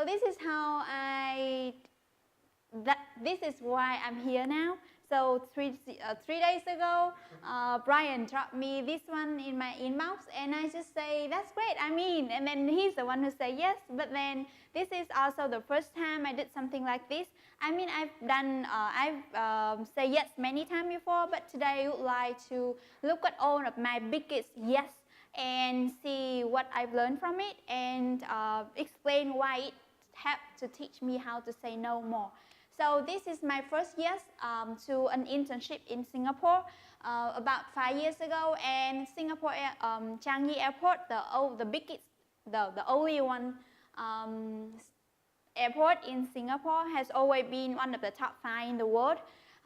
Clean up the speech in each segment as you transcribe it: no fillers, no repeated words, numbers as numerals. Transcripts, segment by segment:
So this is how this is why I'm here now. So three days ago, Brian dropped me this one in my inbox, and I just say, that's great, I mean, and then he's the one who say yes. But then this is also the first time I did something like this. I mean, I've say yes many times before, but today I would like to look at all of my biggest yes and see what I've learned from it, and explain why it had to teach me how to say no more. So this is my first yes to an internship in Singapore about 5 years ago, and Singapore Changi Airport, the biggest, the only one airport in Singapore, has always been one of the top 5 in the world.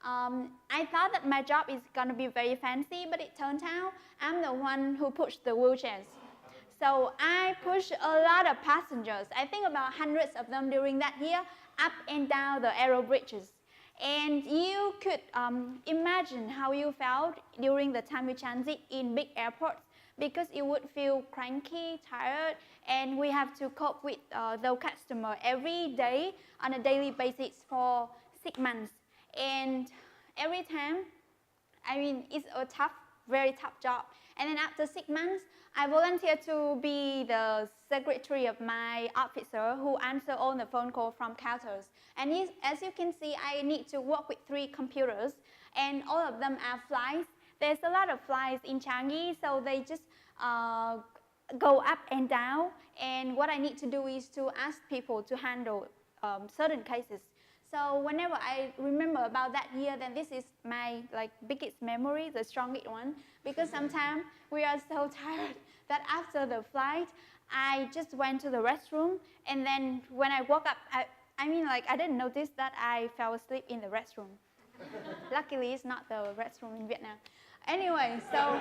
I thought that my job is going to be very fancy, but it turned out I'm the one who pushed the wheelchairs. So I pushed a lot of passengers, I think about hundreds of them during that year, up and down the aero bridges. And you could imagine how you felt during the time we transit in big airports, because you would feel cranky, tired, and we have to cope with the customer every day on a daily basis for 6 months. And every time, I mean, it's a tough, very tough job. And then after 6 months, I volunteered to be the secretary of my officer who answer all the phone calls from counters. And as you can see, I need to work with 3 computers, and all of them are flights. There's a lot of flights in Changi, so they just go up and down. And what I need to do is to ask people to handle certain cases. So whenever I remember about that year, then this is my biggest memory, the strongest one, because sometimes we are so tired that after the flight, I just went to the restroom, and then when I woke up, I didn't notice that I fell asleep in the restroom. Luckily, it's not the restroom in Vietnam. Anyway, so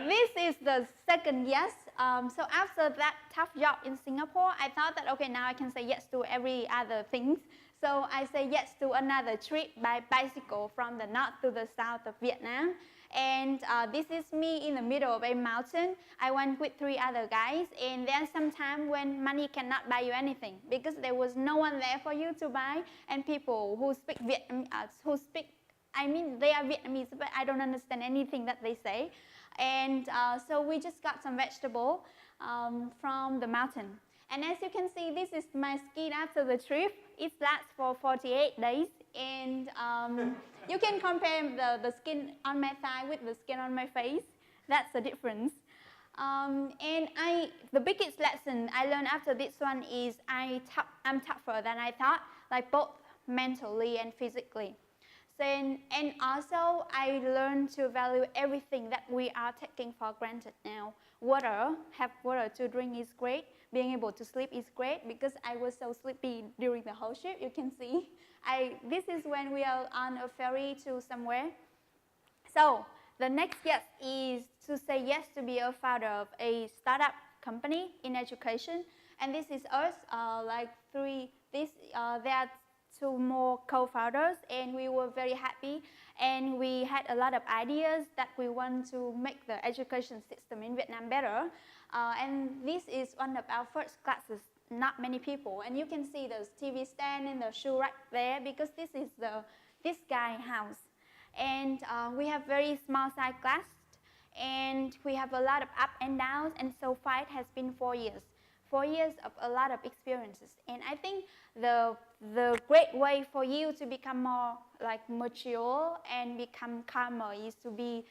this is the second yes. So after that tough job in Singapore, I thought that, okay, now I can say yes to every other things. So I say yes to another trip by bicycle from the north to the south of Vietnam. And this is me in the middle of a mountain. I went with 3 other guys, and there's some time when money cannot buy you anything, because there was no one there for you to buy, and people who speak Vietnamese, they are Vietnamese, but I don't understand anything that they say. And so we just got some vegetable from the mountain. And as you can see, this is my skin after the trip. It lasts for 48 days. And you can compare the skin on my thigh with the skin on my face. That's the difference. And the biggest lesson I learned after this one is I'm tougher than I thought, both mentally and physically. And also, I learned to value everything that we are taking for granted now. Have water to drink is great. Being able to sleep is great, because I was so sleepy during the whole trip, you can see. This is when we are on a ferry to somewhere. So the next yes is to say yes to be a founder of a startup company in education. And this is us, there are 2 more co-founders, and we were very happy, and we had a lot of ideas that we want to make the education system in Vietnam better. And this is one of our first classes, not many people, and you can see the TV stand and the shoe rack there, because this is this guy house. And we have very small size class, and we have a lot of up and downs, and so far it has been 4 years. 4 years of a lot of experiences. And I think the great way for you to become more mature and become calmer is to be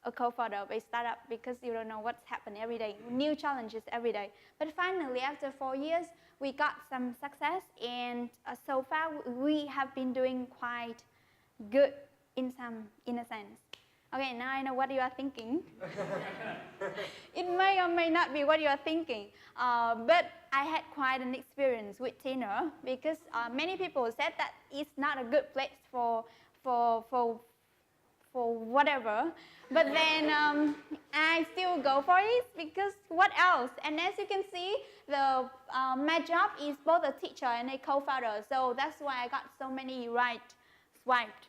a co-founder of a startup, because you don't know what's happening every day, new challenges every day. But finally, after 4 years, we got some success, and so far we have been doing quite good in a sense. Okay, now I know what you are thinking. It may or may not be what you are thinking, but I had quite an experience with Tinder, because many people said that it's not a good place for whatever, but then I still go for it, because what else? And as you can see, my job is both a teacher and a co-founder, so that's why I got so many right swiped.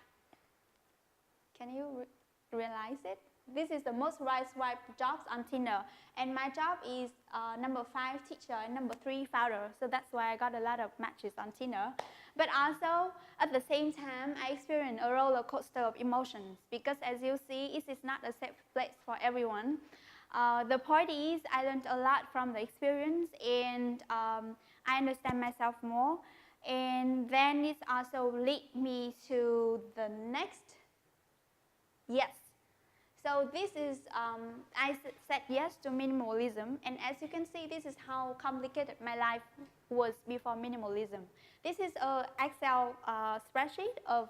Can you realize it? this is the most swiped jobs on Tinder. And my job is number 5 teacher and number 3 founder. So that's why I got a lot of matches on Tinder. But also, at the same time, I experienced a roller coaster of emotions because as you see, it is not a safe place for everyone. The point is, I learned a lot from the experience and I understand myself more. And then it also led me to the next, yes. So this is, I said yes to minimalism, and as you can see, this is how complicated my life was before minimalism. This is an Excel spreadsheet of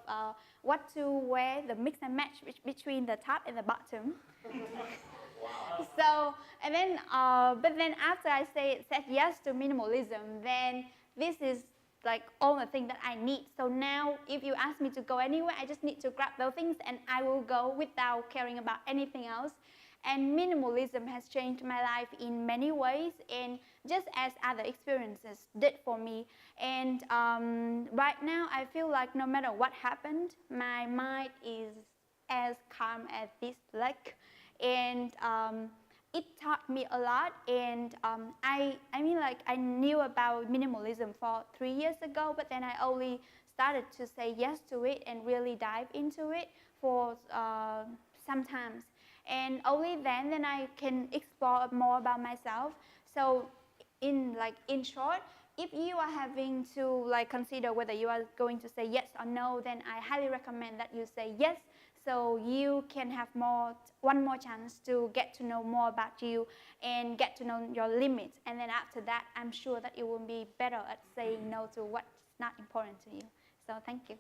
what to wear, the mix and match between the top and the bottom. So, and then, but then after I said yes to minimalism, then this is like all the things that I need. So now, if you ask me to go anywhere, I just need to grab those things and I will go without caring about anything else. And minimalism has changed my life in many ways, and just as other experiences did for me. And right now, I feel like no matter what happened, my mind is as calm as this lake. And it taught me a lot, and I mean, like, I knew about minimalism for 3 years ago, but then I only started to say yes to it and really dive into it for some times. And only then I can explore more about myself. So in short, if you are having to like consider whether you are going to say yes or no, then I highly recommend that you say yes, so you can have one more chance to get to know more about you and get to know your limits. And then after that, I'm sure that you will be better at saying no to what's not important to you. So thank you.